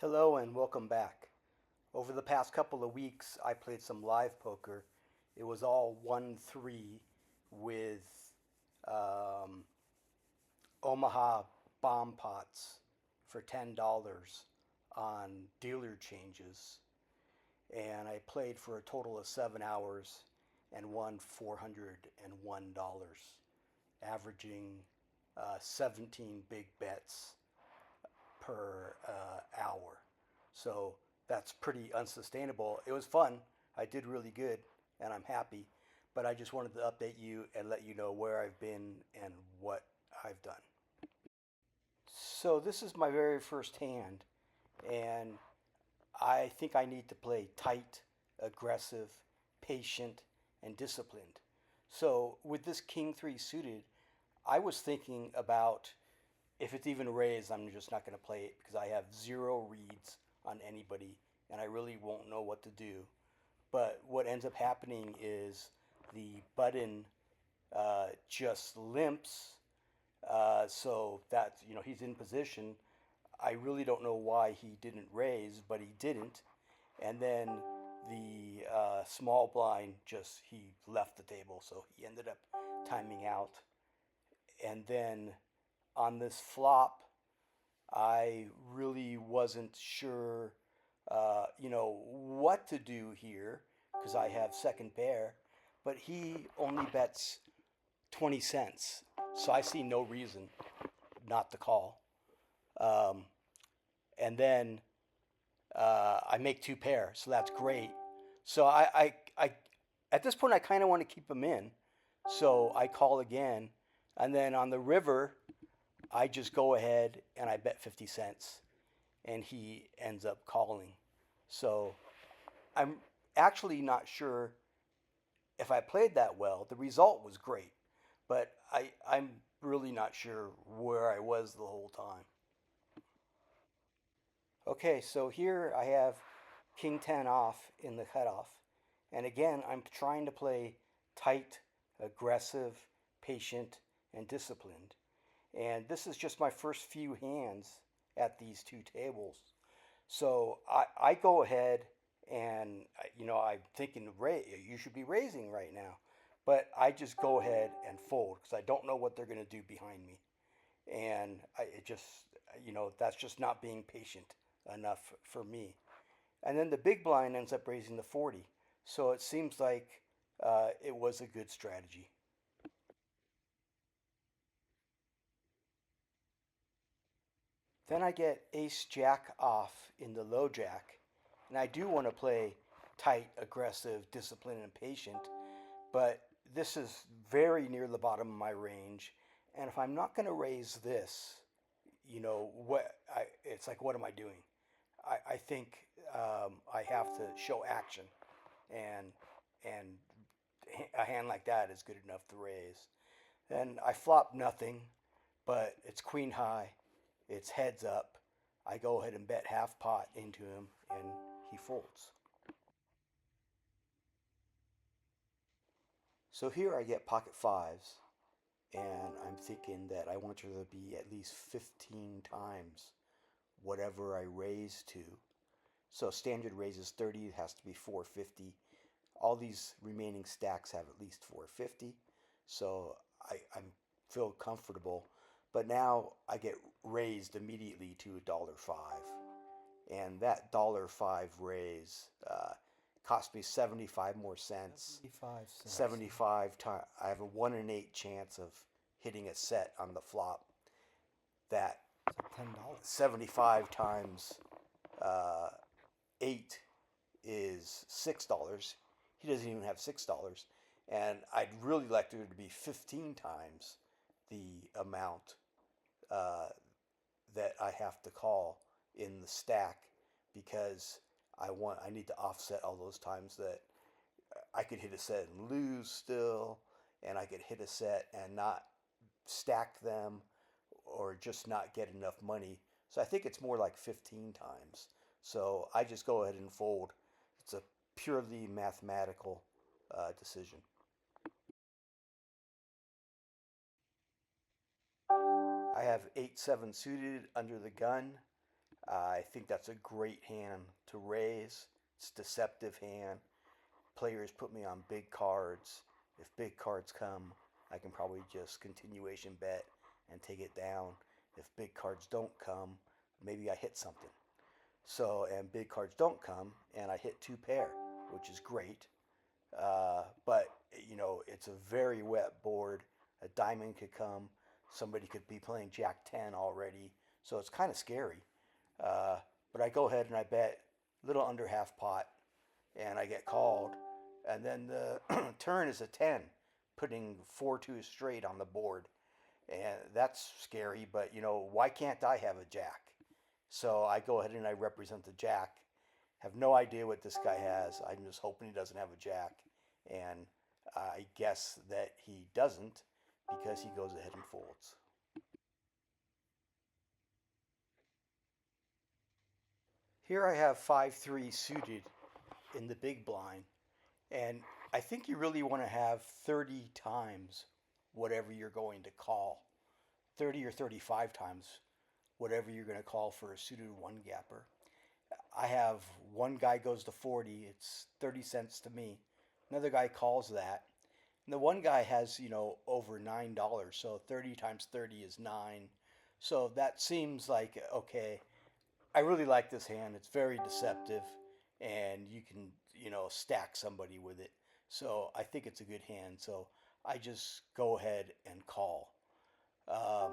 Hello and welcome back. Over the past couple of weeks, I played some live poker. It was all 1-3 with um, Omaha bomb pots for $10 on dealer changes. And I played for a total of 7 hours and won $401, averaging 17 big bets per hour. So that's pretty unsustainable. It was fun. I did really good and I'm happy. But I just wanted to update you and let you know where I've been and what I've done. So this is my very first hand, and I think I need to play tight, aggressive, patient, and disciplined. So with this King 3 suited, I was thinking about if it's even raised, I'm just not going to play it because I have zero reads on anybody and I really won't know what to do. But what ends up happening is the button just limps. So that, he's in position. I really don't know why he didn't raise, but he didn't. And then the small blind he left the table, so he ended up timing out. And then on this flop, I really wasn't sure, what to do here because I have second pair, but he only bets 20 cents. So I see no reason not to call. Um, and then I make two pair, so that's great. So at this point, I kind of want to keep him in. So I call again. And then on the river, I just go ahead and I bet 50 cents. And he ends up calling. So I'm actually not sure if I played that well. The result was great, but I'm really not sure where I was the whole time. Okay, so here I have King 10 off in the cutoff. And again, I'm trying to play tight, aggressive, patient, and disciplined. And this is just my first few hands at these two tables. So I go ahead and, I'm thinking, you should be raising right now. But I just go ahead and fold because I don't know what they're going to do behind me. And it just, that's just not being patient enough for me. And then the big blind ends up raising the 40. So it seems like it was a good strategy. Then I get ace jack off in the low jack. And I do want to play tight, aggressive, disciplined, and patient. But this is very near the bottom of my range. And if I'm not going to raise this, it's like, what am I doing? I think I have to show action, and and a hand like that is good enough to raise. And I flop nothing, but it's queen high, it's heads up. I go ahead and bet half pot into him, and he folds. So here I get pocket fives, and I'm thinking that I want her to be at least 15 times whatever I raise to. So standard raises 30, it has to be 450. All these remaining stacks have at least 450. So I feel comfortable. But now I get raised immediately to $1.05. And that $1.05 raise cost me 75 more cents. 75 cents. 75 times. I have a 1 in 8 chance of hitting a set on the flop. That So $10. 75 times uh, 8 is $6. He doesn't even have $6. And I'd really like there to be 15 times the amount uh, that I have to call in the stack because I need to offset all those times that I could hit a set and lose still, and I could hit a set and not stack them or just not get enough money. So I think it's more like 15 times. So I just go ahead and fold. It's a purely mathematical decision. I have 8-7 suited under the gun. I think that's a great hand to raise. It's a deceptive hand. Players put me on big cards. If big cards come, I can probably just continuation bet and take it down. If big cards don't come, maybe I hit something. So, and big cards don't come, and I hit two pair, which is great. But you know, it's a very wet board. A diamond could come. Somebody could be playing Jack 10 already, so it's kind of scary. Uh, but I go ahead and I bet a little under half pot, and I get called. And then the turn is a 10, putting 4-2 straight on the board. And that's scary, but you know, why can't I have a jack? So I go ahead and I represent the jack. Have no idea what this guy has. I'm just hoping he doesn't have a jack. And I guess that he doesn't because he goes ahead and folds. Here I have 5-3 suited in the big blind. And I think you really want to have 30 times whatever you're going to call. 30 or 35 times whatever you're going to call for a suited one gapper. I have one guy goes to 40, it's 30 cents to me. Another guy calls that. And the one guy has, you know, over $9, so 30 times 30 is 9. So that seems like okay. I really like this hand. It's very deceptive and you can, you know, stack somebody with it. So I think it's a good hand. So I just go ahead and call. Um,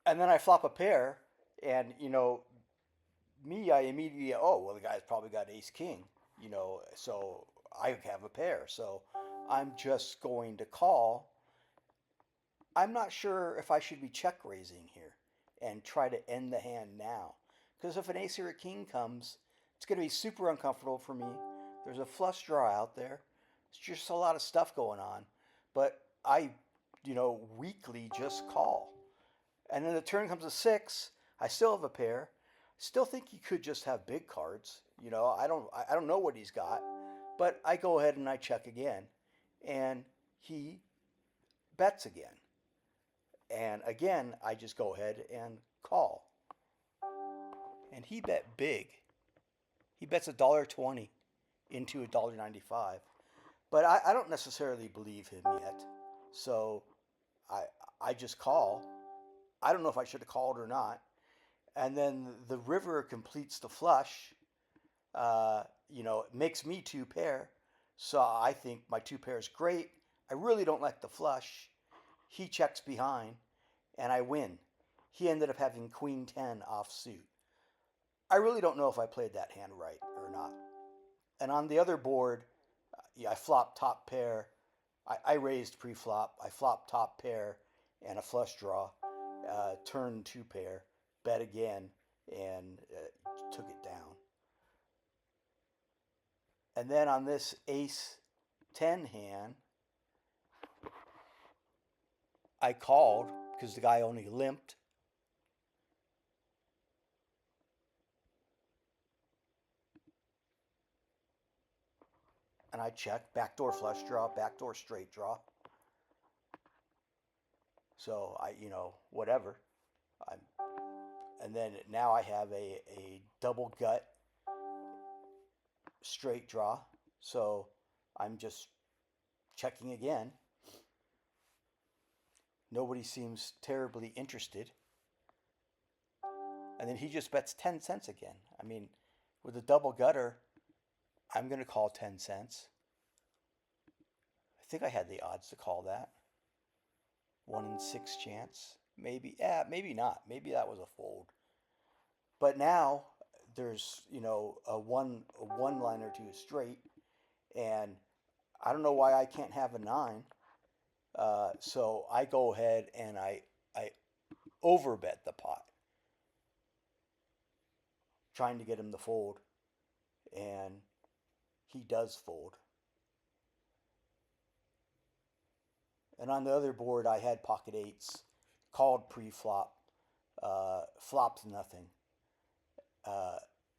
and then I flop a pair, and you know, me, I immediately, oh well, the guy's probably got ace king, you know, so I have a pair. So I'm just going to call. I'm not sure if I should be check raising here and try to end the hand now, because if an ace or a king comes, it's going to be super uncomfortable for me. There's a flush draw out there. It's just a lot of stuff going on, but I, you know, weakly just call. And then the turn comes a 6. I still have a pair. Still think he could just have big cards. You know, I don't know what he's got, but I go ahead and I check again, and he bets again. And again, I just go ahead and call. And he bet big. He bets $1.20 into $1.95. But I don't necessarily believe him yet. So I I just call. I don't know if I should have called or not. And then the river completes the flush. You know, it makes me two pair. So I think my two pair is great. I really don't like the flush. He checks behind, and I win. He ended up having Queen 10 offsuit. I really don't know if I played that hand right or not. And on the other board, yeah, I flopped top pair. I raised pre-flop. I flopped top pair and a flush draw. Turn two pair, bet again, and took it down. And then on this ace 10 hand, I called because the guy only limped. And I checked backdoor flush draw, backdoor straight draw. So I, you know, whatever. I'm, and then now I have a double gut straight draw. So I'm just checking again. Nobody seems terribly interested. And then he just bets 10 cents again. I mean, with a double gutter, I'm going to call 10 cents. I think I had the odds to call that. 1 in 6 chance. Maybe, maybe not. Maybe that was a fold. But now there's, you know, a one liner to a straight, and I don't know why I can't have a 9. So I go ahead and I overbet the pot, trying to get him to fold, and he does fold. And on the other board, I had pocket 8s, called pre-flop, flopped nothing.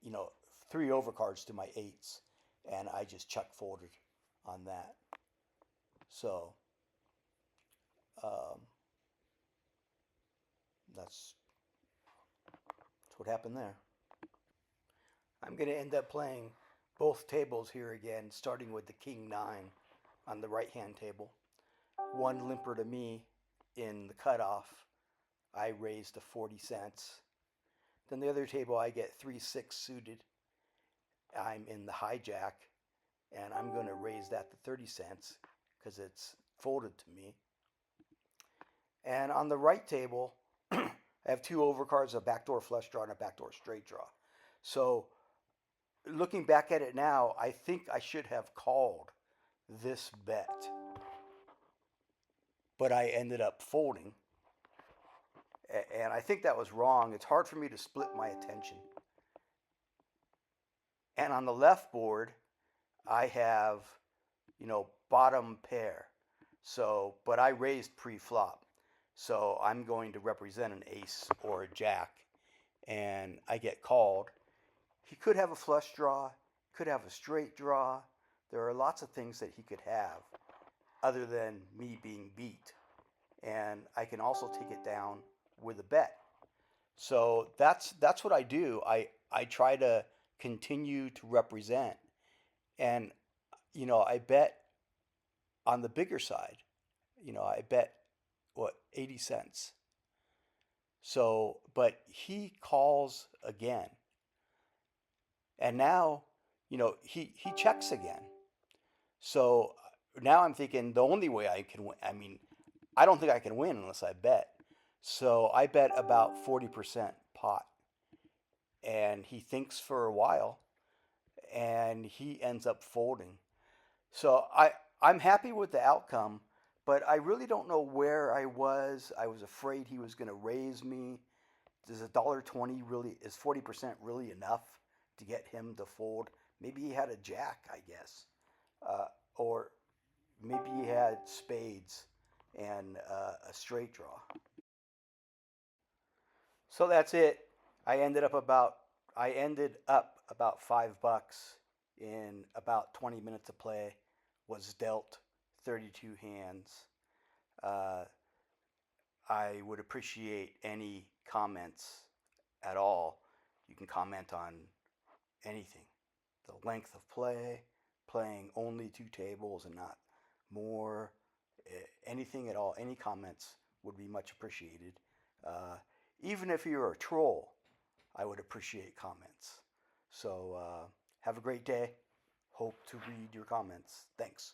You know, 3 overcards to my 8s, and I just check folded on that. So um, that's what what happened there. I'm going to end up playing both tables here again, starting with the King 9 on the right-hand table. One limper to me in the cutoff. I raised to 40 cents. Then the other table, I get 3-6 suited. I'm in the hijack, and I'm going to raise that to 30 cents because it's folded to me. And on the right table, I have two overcards, a backdoor flush draw and a backdoor straight draw. So looking back at it now, I think I should have called this bet. But I ended up folding. And I think that was wrong. It's hard for me to split my attention. And on the left board, I have, bottom pair. So, but I raised pre-flop. So I'm going to represent an ace or a jack. And I get called. He could have a flush draw, could have a straight draw. There are lots of things that he could have other than me being beat. And I can also take it down with a bet. So that's what I do. I try to continue to represent. And, I bet on the bigger side. I bet, 80 cents. So, but he calls again. And now, he checks again. So now I'm thinking the only way I can win, I don't think I can win unless I bet. So I bet about 40% pot. And he thinks for a while and he ends up folding. So I'm happy with the outcome, but I really don't know where I was. I was afraid he was going to raise me. Does $1.20 really, is 40% really enough to get him to fold? Maybe he had a jack, I guess. Or maybe he had spades and a straight draw. So that's it. I ended up about $5 in about 20 minutes of play. Was dealt 32 hands. I would appreciate any comments at all. You can comment on anything. The length of play, playing only 2 tables and not more, anything at all. Any comments would be much appreciated. Even if you're a troll, I would appreciate comments. So have a great day. Hope to read your comments. Thanks.